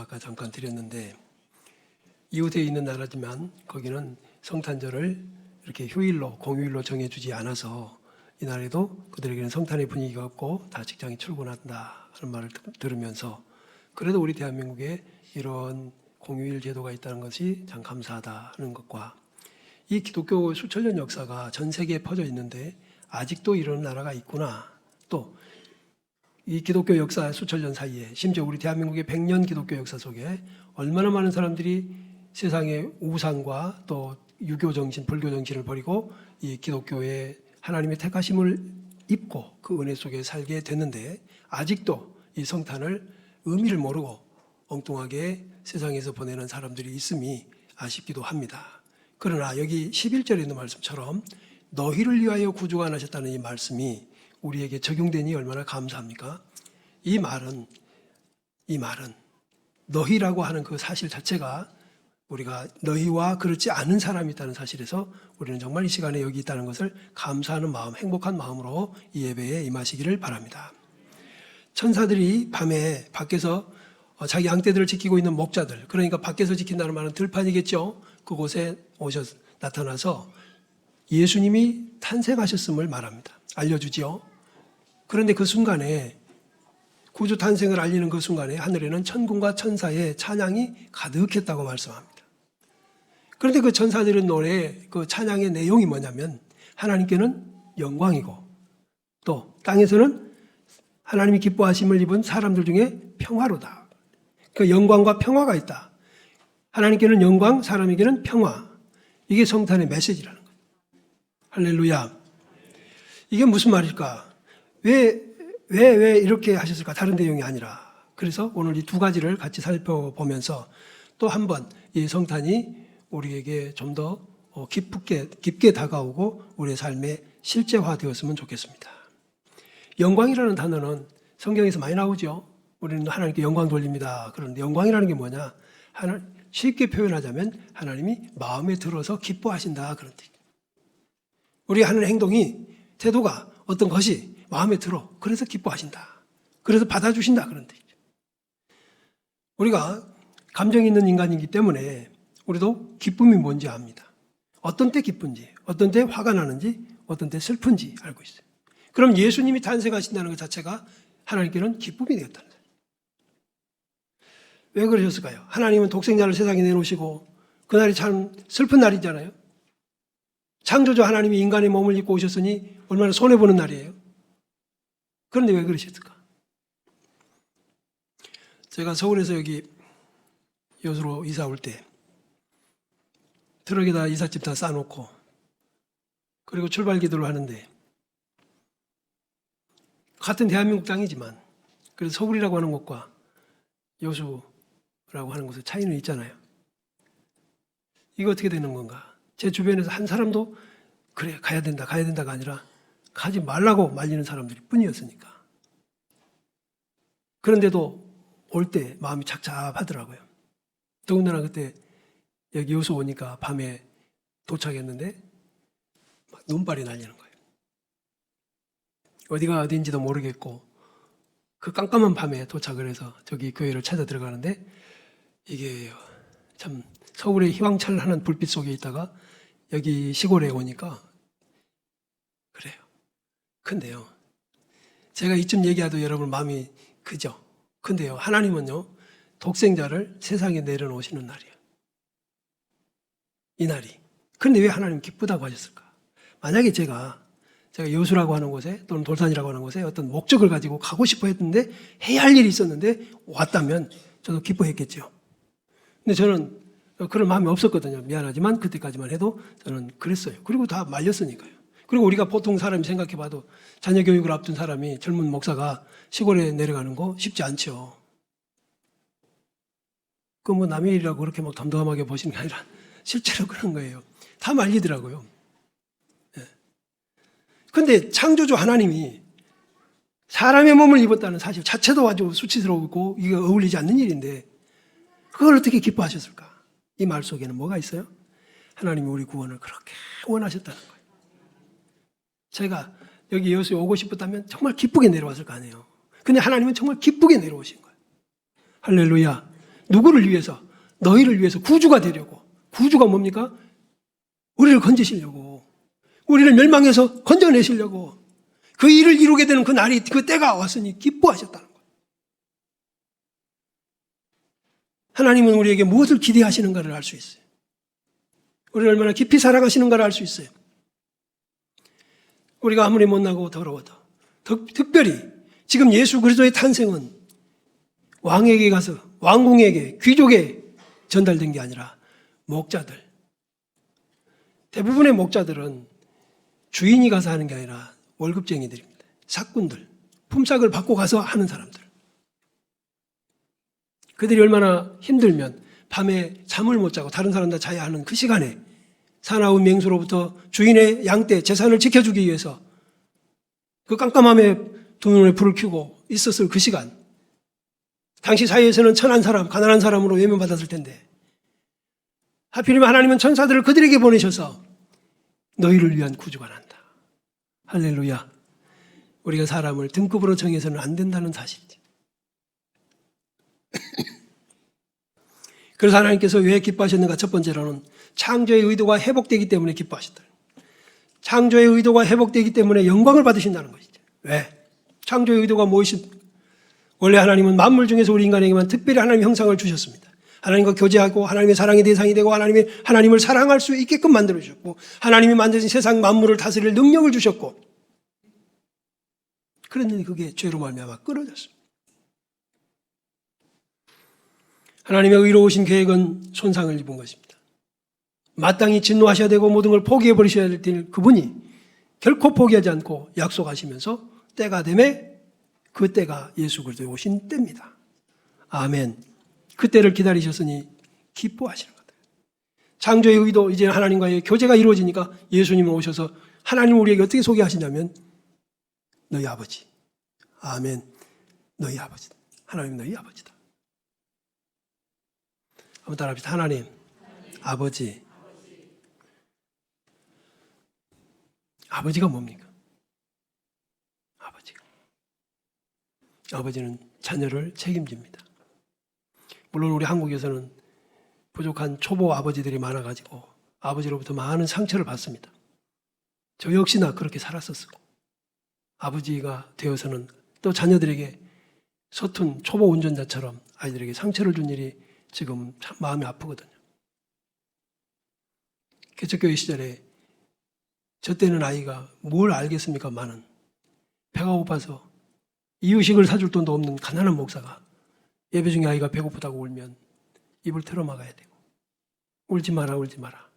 말씀 아까 잠깐 드렸는데, 이웃에 있는 나라지만 거기는 성탄절을 이렇게 휴일로 공휴일로 정해주지 않아서 이 나라에도 그들에게는 성탄의 분위기가 없고 다 직장에 출근한다 하는 말을 들으면서, 그래도 우리 대한민국에 이런 공휴일 제도가 있다는 것이 참 감사하다 하는 것과, 이 기독교 수천 년 역사가 전 세계에 퍼져 있는데 아직도 이런 나라가 있구나, 또 이 기독교 역사 수천 년 사이에 심지어 우리 대한민국의 100년 기독교 역사 속에 얼마나 많은 사람들이 세상의 우상과 또 유교 정신, 불교 정신을 버리고 이 기독교의 하나님의 택하심을 입고 그 은혜 속에 살게 됐는데, 아직도 이 성탄을 의미를 모르고 엉뚱하게 세상에서 보내는 사람들이 있음이 아쉽기도 합니다. 그러나 여기 11절에 있는 말씀처럼 너희를 위하여 구주가 나셨다는 이 말씀이 우리에게 적용되니 얼마나 감사합니까? 이 말은 너희라고 하는 그 사실 자체가 우리가 너희와 그렇지 않은 사람이 있다는 사실에서 우리는 정말 이 시간에 여기 있다는 것을 감사하는 마음, 행복한 마음으로 이 예배에 임하시기를 바랍니다. 천사들이 밤에 밖에서 자기 양떼들을 지키고 있는 목자들, 그러니까 밖에서 지킨다는 말은 들판이겠죠. 그곳에 나타나서 예수님이 탄생하셨음을 말합니다. 알려주지요. 그런데 그 순간에, 구주 탄생을 알리는 그 순간에 하늘에는 천군과 천사의 찬양이 가득했다고 말씀합니다. 그런데 그 천사들의 노래, 그 찬양의 내용이 뭐냐면 하나님께는 영광이고 또 땅에서는 하나님이 기뻐하심을 입은 사람들 중에 평화로다. 그 영광과 평화가 있다. 하나님께는 영광, 사람에게는 평화. 이게 성탄의 메시지라는 거예요. 할렐루야. 이게 무슨 말일까? 왜 이렇게 하셨을까? 다른 내용이 아니라. 그래서 오늘 이 두 가지를 같이 살펴보면서 또 한 번 이 성탄이 우리에게 좀 더 깊게 다가오고 우리의 삶에 실제화되었으면 좋겠습니다. 영광이라는 단어는 성경에서 많이 나오죠. 우리는 하나님께 영광 돌립니다. 그런데 영광이라는 게 뭐냐? 쉽게 표현하자면 하나님이 마음에 들어서 기뻐하신다, 그런 뜻. 우리가 하는 행동이, 태도가, 어떤 것이 마음에 들어. 그래서 기뻐하신다. 그래서 받아주신다, 그런 뜻이죠. 우리가 감정이 있는 인간이기 때문에 우리도 기쁨이 뭔지 압니다. 어떤 때 기쁜지, 어떤 때 화가 나는지, 어떤 때 슬픈지 알고 있어요. 그럼 예수님이 탄생하신다는 것 자체가 하나님께는 기쁨이 되었다는 거예요. 왜 그러셨을까요? 하나님은 독생자를 세상에 내놓으시고 그날이 참 슬픈 날이잖아요. 창조주 하나님이 인간의 몸을 입고 오셨으니 얼마나 손해보는 날이에요. 그런데 왜 그러셨을까? 제가 서울에서 여기 여수로 이사 올 때 트럭에다 이삿짐 다 싸놓고 그리고 출발 기도를 하는데, 같은 대한민국 땅이지만 그래서 서울이라고 하는 곳과 여수라고 하는 곳의 차이는 있잖아요. 이거 어떻게 되는 건가? 제 주변에서 한 사람도 그래 가야 된다가 아니라 가지 말라고 말리는 사람들이 뿐이었으니까. 그런데도 올 때 마음이 착잡하더라고요. 더군다나 그때 여기 여수 오니까 밤에 도착했는데 막 눈발이 날리는 거예요. 어디가 어딘지도 모르겠고 그 깜깜한 밤에 도착을 해서 저기 교회를 찾아 들어가는데, 이게 참 서울의 휘황찬란한 불빛 속에 있다가 여기 시골에 오니까 그래요. 근데요, 제가 이쯤 얘기해도 여러분 마음이 크죠? 근데요, 하나님은요 독생자를 세상에 내려놓으시는 날이에요. 이 날이. 그런데 왜 하나님 기쁘다고 하셨을까? 만약에 제가 여수라고 하는 곳에 또는 돌산이라고 하는 곳에 어떤 목적을 가지고 가고 싶어 했는데 해야 할 일이 있었는데 왔다면 저도 기뻐했겠죠. 근데 저는 그런 마음이 없었거든요. 미안하지만 그때까지만 해도 저는 그랬어요. 그리고 다 말렸으니까요. 그리고 우리가 보통 사람이 생각해봐도 자녀 교육을 앞둔 사람이, 젊은 목사가 시골에 내려가는 거 쉽지 않죠. 그 뭐 남의 일이라고 그렇게 막 덤덤하게 보시는 게 아니라 실제로 그런 거예요. 다 말리더라고요. 그런데 창조주 하나님이 사람의 몸을 입었다는 사실 자체도 아주 수치스러우고 이게 어울리지 않는 일인데 그걸 어떻게 기뻐하셨을까? 이 말 속에는 뭐가 있어요? 하나님이 우리 구원을 그렇게 원하셨다는 거예요. 제가 여기 여수에 오고 싶었다면 정말 기쁘게 내려왔을 거 아니에요. 근데 하나님은 정말 기쁘게 내려오신 거예요. 할렐루야. 누구를 위해서? 너희를 위해서 구주가 되려고. 구주가 뭡니까? 우리를 건지시려고. 우리를 멸망해서 건져내시려고. 그 일을 이루게 되는 그 날이, 그 때가 왔으니 기뻐하셨다는 거예요. 하나님은 우리에게 무엇을 기대하시는가를 알 수 있어요. 우리를 얼마나 깊이 사랑하시는가를 알 수 있어요. 우리가 아무리 못나고 더러워도 특별히 지금 예수 그리스도의 탄생은 왕에게 가서 왕궁에게 귀족에 전달된 게 아니라 목자들, 대부분의 목자들은 주인이 가서 하는 게 아니라 월급쟁이들입니다. 사꾼들, 품삯을 받고 가서 하는 사람들. 그들이 얼마나 힘들면 밤에 잠을 못 자고 다른 사람들 자야 하는 그 시간에 사나운 맹수로부터 주인의 양떼 재산을 지켜주기 위해서 그 깜깜함에 두 눈에 불을 켜고 있었을 그 시간, 당시 사회에서는 천한 사람, 가난한 사람으로 외면받았을 텐데 하필이면 하나님은 천사들을 그들에게 보내셔서 너희를 위한 구주가 난다. 할렐루야. 우리가 사람을 등급으로 정해서는 안 된다는 사실이지. 그래서 하나님께서 왜 기뻐하셨는가? 첫 번째로는 창조의 의도가 회복되기 때문에 기뻐하셨다. 창조의 의도가 회복되기 때문에 영광을 받으신다는 것이죠. 왜? 창조의 의도가 무엇이? 원래 하나님은 만물 중에서 우리 인간에게만 특별히 하나님의 형상을 주셨습니다. 하나님과 교제하고 하나님의 사랑의 대상이 되고 하나님을 사랑할 수 있게끔 만들어 주셨고 하나님이 만드신 세상 만물을 다스릴 능력을 주셨고 그랬는데 그게 죄로 말미암아 끊어졌습니다. 하나님의 의로우신 계획은 손상을 입은 것입니다. 마땅히 진노하셔야 되고 모든 걸 포기해버리셔야 될 그분이 결코 포기하지 않고 약속하시면서 때가 되매 그 때가 예수 그리스도의 오신 때입니다. 아멘. 그 때를 기다리셨으니 기뻐하시는 거다. 창조의 의도, 이제 하나님과의 교제가 이루어지니까 예수님이 오셔서 하나님 우리에게 어떻게 소개하시냐면 너희 아버지. 아멘. 너희 아버지다. 하나님 너희 아버지다. 한번 따라합시다. 하나님, 아버지. 아버지가 뭡니까? 아버지는 자녀를 책임집니다. 물론 우리 한국에서는 부족한 초보 아버지들이 많아가지고 아버지로부터 많은 상처를 받습니다. 저 역시나 그렇게 살았었고 아버지가 되어서는 또 자녀들에게 서툰 초보 운전자처럼 아이들에게 상처를 준 일이 지금 참 마음이 아프거든요. 개척교회 시절에 저 때는 아이가 뭘 알겠습니까만은 배가 고파서 이유식을 사줄 돈도 없는 가난한 목사가 예배 중에 아이가 배고프다고 울면 입을 틀어막아야 되고 울지 마라 울지 마라.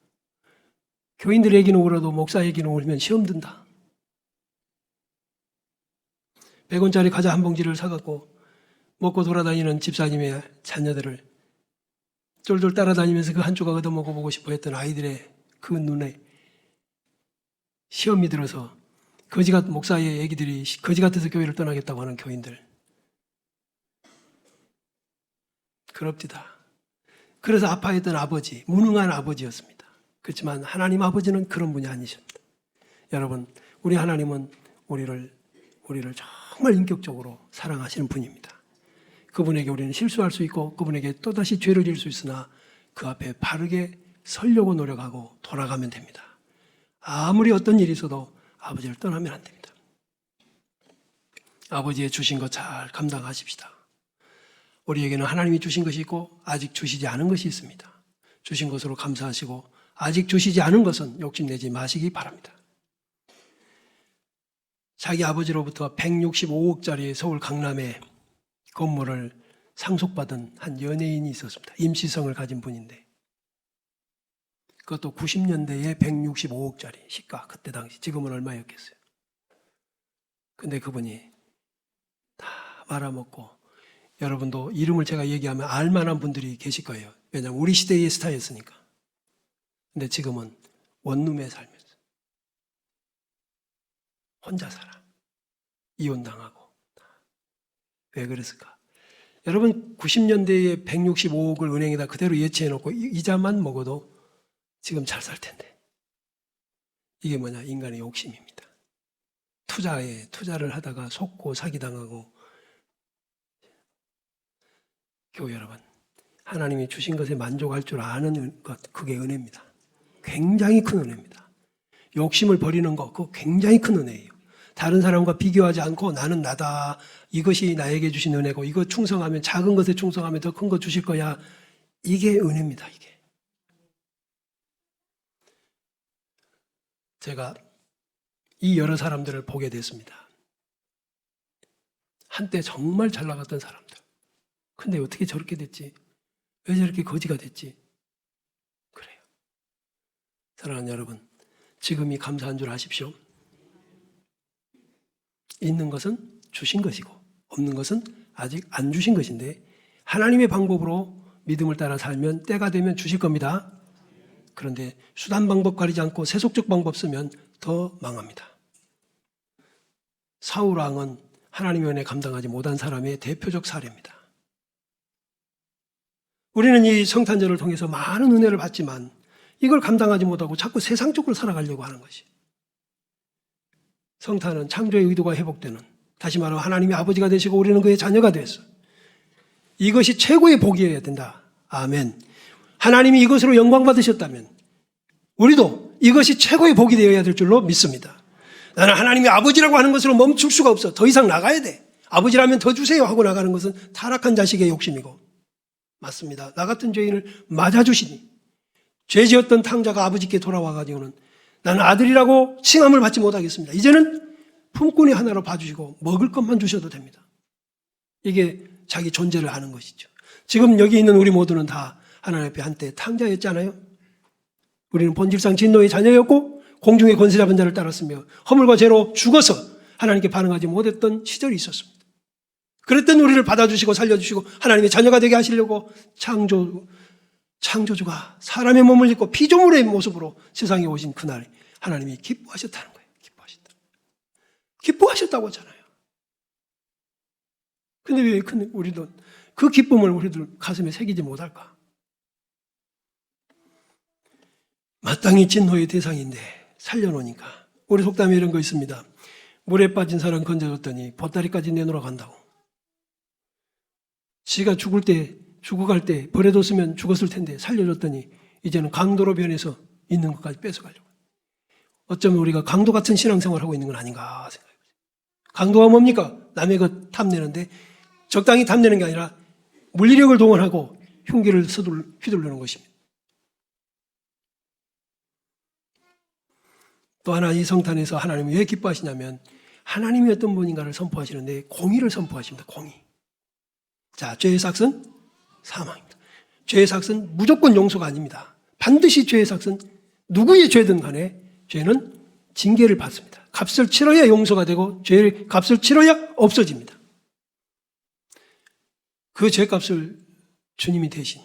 교인들 얘기는 울어도 목사 얘기는 울면 시험 든다. 100원짜리 과자 한 봉지를 사갖고 먹고 돌아다니는 집사님의 자녀들을 쫄쫄 따라다니면서 그 한 조각 얻어 먹어보고 싶어 했던 아이들의 그 눈에 시험이 들어서 목사의 애기들이 거지 같아서 교회를 떠나겠다고 하는 교인들. 그럽디다. 그래서 아파했던 아버지, 무능한 아버지였습니다. 그렇지만 하나님 아버지는 그런 분이 아니십니다. 여러분, 우리 하나님은 우리를 정말 인격적으로 사랑하시는 분입니다. 그분에게 우리는 실수할 수 있고 그분에게 또다시 죄를 지을 수 있으나 그 앞에 바르게 서려고 노력하고 돌아가면 됩니다. 아무리 어떤 일이 있어도 아버지를 떠나면 안 됩니다. 아버지의 주신 것 잘 감당하십시다. 우리에게는 하나님이 주신 것이 있고 아직 주시지 않은 것이 있습니다. 주신 것으로 감사하시고 아직 주시지 않은 것은 욕심내지 마시기 바랍니다. 자기 아버지로부터 165억짜리 서울 강남에 건물을 상속받은 한 연예인이 있었습니다. 임시성을 가진 분인데 그것도 90년대에 165억짜리 시가, 그때 당시 지금은 얼마였겠어요. 근데 그분이 다 말아먹고, 여러분도 이름을 제가 얘기하면 알만한 분들이 계실 거예요. 왜냐하면 우리 시대의 스타였으니까. 근데 지금은 원룸에 살면서 혼자 살아. 이혼당하고. 왜 그랬을까? 여러분 90년대에 165억을 은행에다 그대로 예치해놓고 이자만 먹어도 지금 잘 살 텐데. 이게 뭐냐? 인간의 욕심입니다. 투자를 하다가 속고 사기당하고. 교회 여러분, 하나님이 주신 것에 만족할 줄 아는 것, 그게 은혜입니다. 굉장히 큰 은혜입니다. 욕심을 버리는 것, 그거 굉장히 큰 은혜예요. 다른 사람과 비교하지 않고 나는 나다. 이것이 나에게 주신 은혜고, 이거 충성하면, 작은 것에 충성하면 더 큰 거 주실 거야. 이게 은혜입니다, 이게. 제가 이 여러 사람들을 보게 됐습니다. 한때 정말 잘 나갔던 사람들. 근데 어떻게 저렇게 됐지? 왜 저렇게 거지가 됐지? 그래요. 사랑하는 여러분, 지금이 감사한 줄 아십시오. 있는 것은 주신 것이고 없는 것은 아직 안 주신 것인데, 하나님의 방법으로 믿음을 따라 살면 때가 되면 주실 겁니다. 그런데 수단 방법 가리지 않고 세속적 방법 쓰면 더 망합니다. 사울 왕은 하나님의 은혜 감당하지 못한 사람의 대표적 사례입니다. 우리는 이 성탄절을 통해서 많은 은혜를 받지만 이걸 감당하지 못하고 자꾸 세상적으로 살아가려고 하는 것이. 성탄은 창조의 의도가 회복되는, 다시 말하면 하나님이 아버지가 되시고 우리는 그의 자녀가 됐어. 이것이 최고의 복이어야 된다. 아멘. 하나님이 이것으로 영광 받으셨다면 우리도 이것이 최고의 복이 되어야 될 줄로 믿습니다. 나는 하나님이 아버지라고 하는 것으로 멈출 수가 없어. 더 이상 나가야 돼. 아버지라면 더 주세요 하고 나가는 것은 타락한 자식의 욕심이고, 맞습니다. 나 같은 죄인을 맞아주시니, 죄 지었던 탕자가 아버지께 돌아와가지고는 나는 아들이라고 칭함을 받지 못하겠습니다. 이제는 품꾼이 하나로 봐주시고 먹을 것만 주셔도 됩니다. 이게 자기 존재를 아는 것이죠. 지금 여기 있는 우리 모두는 다 하나님 앞에 한때 탕자였잖아요. 우리는 본질상 진노의 자녀였고 공중의 권세 잡은 자를 따랐으며 허물과 죄로 죽어서 하나님께 반응하지 못했던 시절이 있었습니다. 그랬던 우리를 받아주시고 살려주시고 하나님의 자녀가 되게 하시려고 창조주가 사람의 몸을 입고 피조물의 모습으로 세상에 오신 그날 하나님이 기뻐하셨다는 거예요. 기뻐하셨다고 하잖아요. 근데 왜 우리도 그 기쁨을 우리들 가슴에 새기지 못할까? 마땅히 진노의 대상인데 살려놓으니까. 우리 속담에 이런 거 있습니다. 물에 빠진 사람 건져줬더니 보따리까지 내놓으러 간다고. 지가 죽어갈 때 버려뒀으면 죽었을 텐데 살려줬더니 이제는 강도로 변해서 있는 것까지 뺏어가려고. 어쩌면 우리가 강도 같은 신앙생활을 하고 있는 건 아닌가 생각해요. 강도가 뭡니까? 남의 것 탐내는데 적당히 탐내는 게 아니라 물리력을 동원하고 흉기를 휘두르는 것입니다. 또 하나 이 성탄에서 하나님이 왜 기뻐하시냐면 하나님이 어떤 분인가를 선포하시는데 공의를 선포하십니다. 공의. 자, 죄의 삭은 사망입니다. 죄의 삭은 무조건 용서가 아닙니다. 반드시 죄의 삭은 누구의 죄든 간에 죄는 징계를 받습니다. 값을 치러야 용서가 되고 죄의 값을 치러야 없어집니다. 그 죄값을 주님이 대신.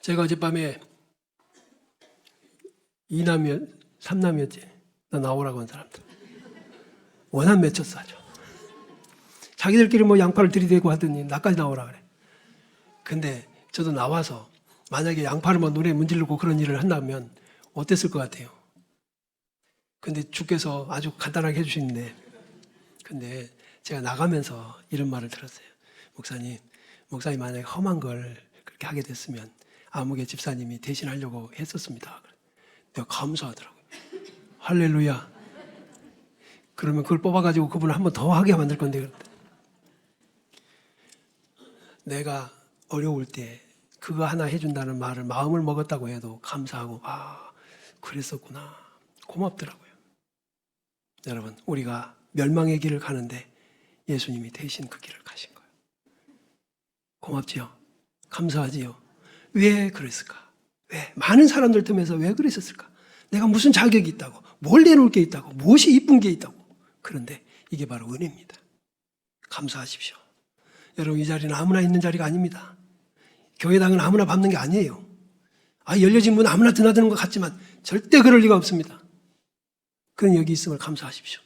제가 어젯밤에 2남이었, 3남이었지. 나 나오라고 한 사람들. 원한 맺혔어 아주. 자기들끼리 뭐 양파를 들이대고 하더니 나까지 나오라 그래. 근데 저도 나와서 만약에 양파를 뭐 눈에 문지르고 그런 일을 한다면 어땠을 것 같아요? 근데 주께서 아주 간단하게 해주시는데, 근데 제가 나가면서 이런 말을 들었어요. 목사님 만약에 험한 걸 그렇게 하게 됐으면 아무개 집사님이 대신하려고 했었습니다. 내가 감사하더라고요. 할렐루야. 그러면 그걸 뽑아가지고 그분을 한 번 더 하게 만들 건데, 내가 어려울 때 그거 하나 해준다는 말을 마음을 먹었다고 해도 감사하고, 아, 그랬었구나. 고맙더라고요. 여러분, 우리가 멸망의 길을 가는데 예수님이 대신 그 길을 가신 거예요. 고맙지요? 감사하지요? 왜 그랬을까? 왜? 많은 사람들 틈에서 왜 그랬었을까? 내가 무슨 자격이 있다고, 뭘 내놓을 게 있다고, 무엇이 이쁜 게 있다고. 그런데 이게 바로 은혜입니다. 감사하십시오. 여러분, 이 자리는 아무나 있는 자리가 아닙니다. 교회당은 아무나 밟는 게 아니에요. 열려진 문 아무나 드나드는 것 같지만 절대 그럴 리가 없습니다. 그는 여기 있음을 감사하십시오.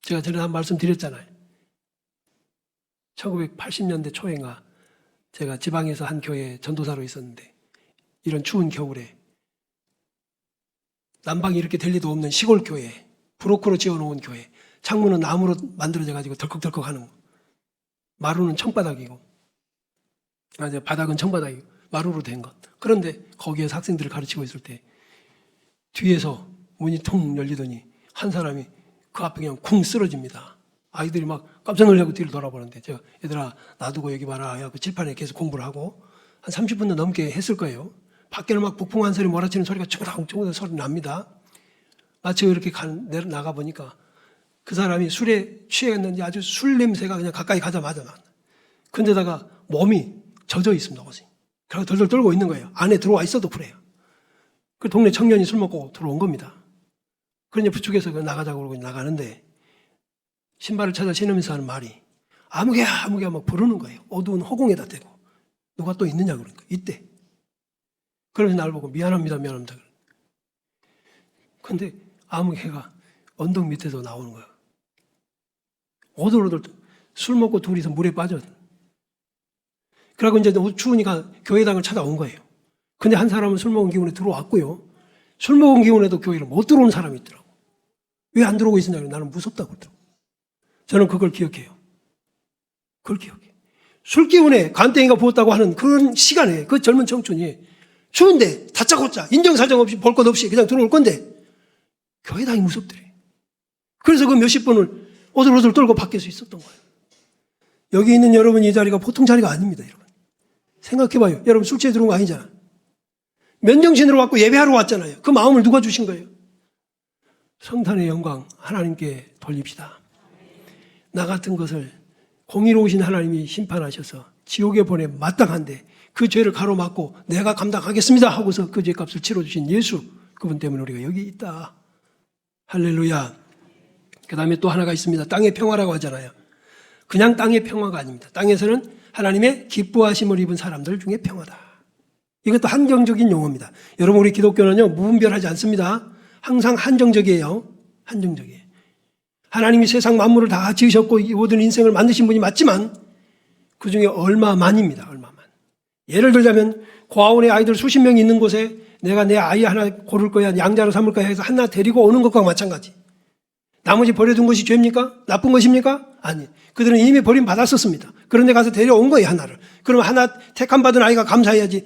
제가 전에 한 말씀 드렸잖아요. 1980년대 초인가 제가 지방에서 한 교회에 전도사로 있었는데, 이런 추운 겨울에 난방이 이렇게 될 리도 없는 시골 교회, 브로커로 지어놓은 교회, 창문은 나무로 만들어져 가지고 덜컥덜컥 하는 거, 마루는 청바닥이고, 바닥은 청바닥이 마루로 된 것. 그런데 거기에서 학생들을 가르치고 있을 때 뒤에서 문이 통 열리더니 한 사람이 그 앞에 그냥 쿵 쓰러집니다. 아이들이 막 깜짝 놀라고 뒤를 돌아보는데 제가 얘들아 놔두고 여기 봐라 하고 칠판에 계속 공부를 하고 한 30분도 넘게 했을 거예요. 밖에는 막 북풍한 소리 몰아치는 소리가 초당초당 소리 납니다. 마치 이렇게 나가 보니까 그 사람이 술에 취했는지 아주 술 냄새가 그냥 가까이 가자마자 나. 근데다가 몸이 젖어 있습니다. 옷이. 그리고 덜덜 떨고 있는 거예요. 안에 들어와 있어도 그래요. 그 동네 청년이 술 먹고 들어온 겁니다. 그러니 부축해서 나가자고 그러고 나가는데 신발을 찾아 신으면서 하는 말이 아무개야 아무개야 막 부르는 거예요. 어두운 허공에다 대고. 누가 또 있느냐 그러니까 이때. 그러면서 나를 보고 미안합니다 미안합니다. 근데 아무개가 언덕 밑에서 나오는 거야. 오돌오돌 술 먹고 둘이서 물에 빠져. 그러고 이제 추우니까 교회당을 찾아온 거예요. 근데 한 사람은 술 먹은 기운에 들어왔고요. 술 먹은 기운에도 교회를 못 들어오는 사람이 있더라고. 왜 안 들어오고 있었냐고 나는 무섭다고 그러더라고. 저는 그걸 기억해요. 그걸 기억해. 술 기운에 간땡이가 부었다고 하는 그런 시간에 그 젊은 청춘이 추운데 다짜고짜 인정사정 없이 볼 것 없이 그냥 들어올 건데 교회당이 무섭더래. 그래서 그 몇십 분을 오들오들 떨고 밖에서 있었던 거예요. 여기 있는 여러분 이 자리가 보통 자리가 아닙니다. 여러분 생각해봐요. 여러분 술 취해 들어온 거 아니잖아. 맨정신으로 왔고 예배하러 왔잖아요. 그 마음을 누가 주신 거예요? 성탄의 영광 하나님께 돌립시다. 나 같은 것을 공의로우신 하나님이 심판하셔서 지옥에 보내 마땅한데 그 죄를 가로막고 내가 감당하겠습니다 하고서 그 죄값을 치러주신 예수 그분 때문에 우리가 여기 있다. 할렐루야. 그 다음에 또 하나가 있습니다. 땅의 평화라고 하잖아요. 그냥 땅의 평화가 아닙니다. 땅에서는 하나님의 기뻐하심을 입은 사람들 중에 평화다. 이것도 한정적인 용어입니다. 여러분 우리 기독교는요 무분별하지 않습니다. 항상 한정적이에요. 한정적이에요. 하나님이 세상 만물을 다 지으셨고 이 모든 인생을 만드신 분이 맞지만 그 중에 얼마만입니다. 얼마만. 예를 들자면 고아원에 아이들 수십 명이 있는 곳에 내가 내 아이 하나 고를 거야 양자로 삼을 거야 해서 하나 데리고 오는 것과 마찬가지. 나머지 버려둔 것이 죄입니까? 나쁜 것입니까? 아니. 그들은 이미 버림받았었습니다. 그런데 가서 데려온 거예요 하나를. 그럼 하나 택함 받은 아이가 감사해야지.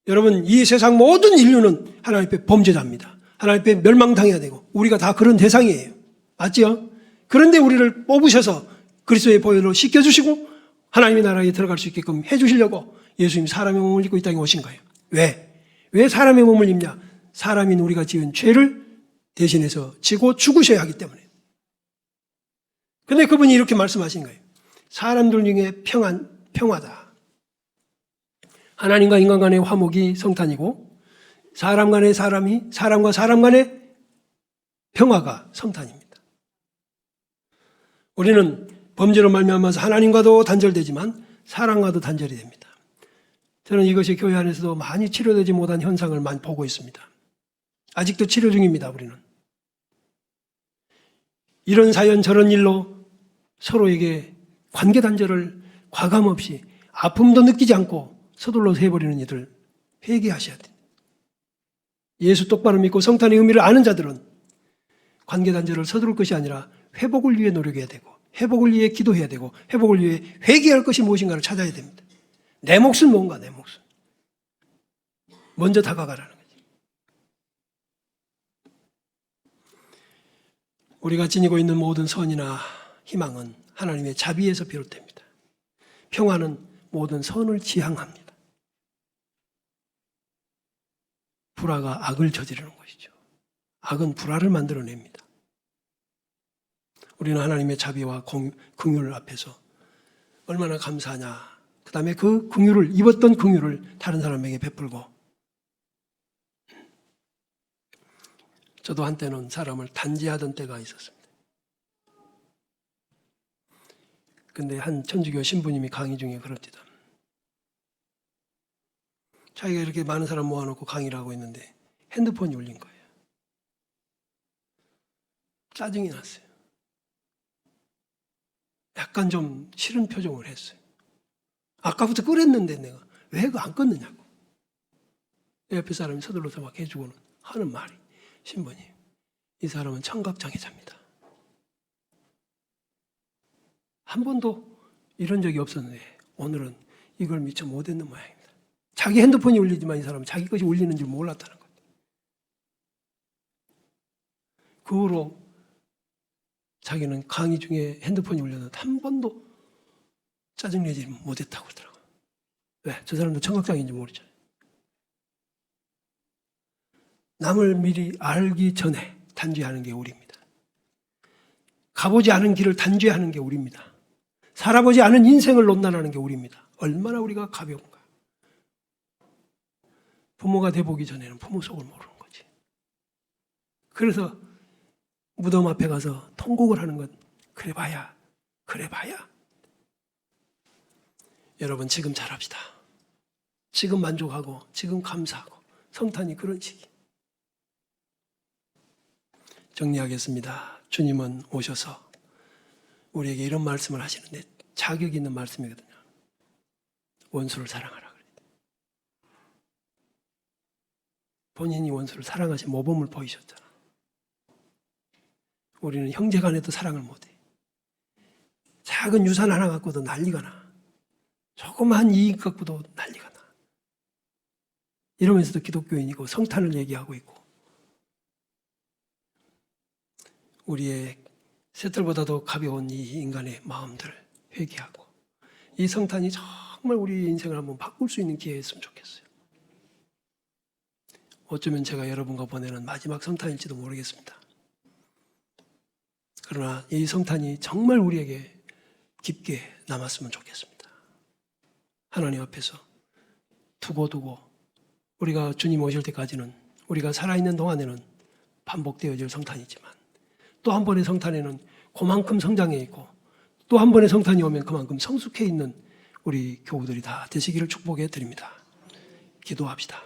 여러분 이 세상 모든 인류는 하나님 앞에 범죄자입니다. 하나님 앞에 멸망당해야 되고 우리가 다 그런 대상이에요. 맞죠? 그런데 우리를 뽑으셔서 그리스도의 보혈로 씻겨주시고 하나님의 나라에 들어갈 수 있게끔 해주시려고 예수님이 사람의 몸을 입고 이 땅에 오신 거예요. 왜? 왜 사람의 몸을 입냐? 사람인 우리가 지은 죄를 대신해서 지고 죽으셔야 하기 때문에. 근데 그분이 이렇게 말씀하신 거예요. 사람들 중에 평화다. 하나님과 인간 간의 화목이 성탄이고 사람 간의 사람과 사람 간의 평화가 성탄입니다. 우리는 범죄로 말미암아서 하나님과도 단절되지만 사랑과도 단절이 됩니다. 저는 이것이 교회 안에서도 많이 치료되지 못한 현상을 많이 보고 있습니다. 아직도 치료 중입니다. 우리는. 이런 사연 저런 일로 서로에게 관계 단절을 과감없이 아픔도 느끼지 않고 서둘러서 해버리는 이들 회개하셔야 됩니다. 예수 똑바로 믿고 성탄의 의미를 아는 자들은 관계 단절을 서두를 것이 아니라 회복을 위해 노력해야 되고 회복을 위해 기도해야 되고 회복을 위해 회개할 것이 무엇인가를 찾아야 됩니다. 내 몫은 뭔가 내 몫은. 먼저 다가가라는 거지. 우리가 지니고 있는 모든 선이나 희망은 하나님의 자비에서 비롯됩니다. 평화는 모든 선을 지향합니다. 불화가 악을 저지르는 것이죠. 악은 불화를 만들어냅니다. 우리는 하나님의 자비와 긍휼 앞에서 얼마나 감사하냐. 그 다음에 그 긍휼을 입었던 긍휼을 다른 사람에게 베풀고 저도 한때는 사람을 단죄하던 때가 있었습니다. 근데 한 천주교 신부님이 강의 중에 그럽니다. 자기가 이렇게 많은 사람 모아놓고 강의를 하고 있는데 핸드폰이 울린 거예요. 짜증이 났어요. 약간 좀 싫은 표정을 했어요. 아까부터 끄랬는데 내가 왜 그거 안 껐느냐고. 옆에 사람이 서둘러서 막 해주고는 하는 말이 신부님, 이 사람은 청각장애자입니다. 한 번도 이런 적이 없었는데 오늘은 이걸 미처 못했는 모양입니다. 자기 핸드폰이 울리지만 이 사람은 자기 것이 울리는 줄 몰랐다는 것. 그 후로 자기는 강의 중에 핸드폰이 울렸는데 한 번도 짜증내지 못했다고 그러더라고요. 왜? 저 사람도 청각장애인지 모르잖아요. 남을 미리 알기 전에 단죄하는 게 우리입니다. 가보지 않은 길을 단죄하는 게 우리입니다. 살아보지 않은 인생을 논란하는 게 우리입니다. 얼마나 우리가 가벼운가. 부모가 돼보기 전에는 부모 속을 모르는 거지. 그래서 무덤 앞에 가서 통곡을 하는 건 그래봐야. 여러분 지금 잘합시다. 지금 만족하고 지금 감사하고 성탄이 그런 시기. 정리하겠습니다. 주님은 오셔서 우리에게 이런 말씀을 하시는데 자격 있는 말씀이거든요. 원수를 사랑하라 그래요. 본인이 원수를 사랑하신 모범을 보이셨잖아. 우리는 형제간에도 사랑을 못해. 작은 유산 하나 갖고도 난리가 나. 조그만 이익 갖고도 난리가 나. 이러면서도 기독교인이고 성탄을 얘기하고 있고 우리의 쇠털보다도 가벼운 이 인간의 마음들을 회개하고 이 성탄이 정말 우리 인생을 한번 바꿀 수 있는 기회였으면 좋겠어요. 어쩌면 제가 여러분과 보내는 마지막 성탄일지도 모르겠습니다. 그러나 이 성탄이 정말 우리에게 깊게 남았으면 좋겠습니다. 하나님 앞에서 두고두고 우리가 주님 오실 때까지는 우리가 살아있는 동안에는 반복되어질 성탄이지만 또 한 번의 성탄에는 그만큼 성장해 있고 또 한 번의 성탄이 오면 그만큼 성숙해 있는 우리 교우들이 다 되시기를 축복해 드립니다. 기도합시다.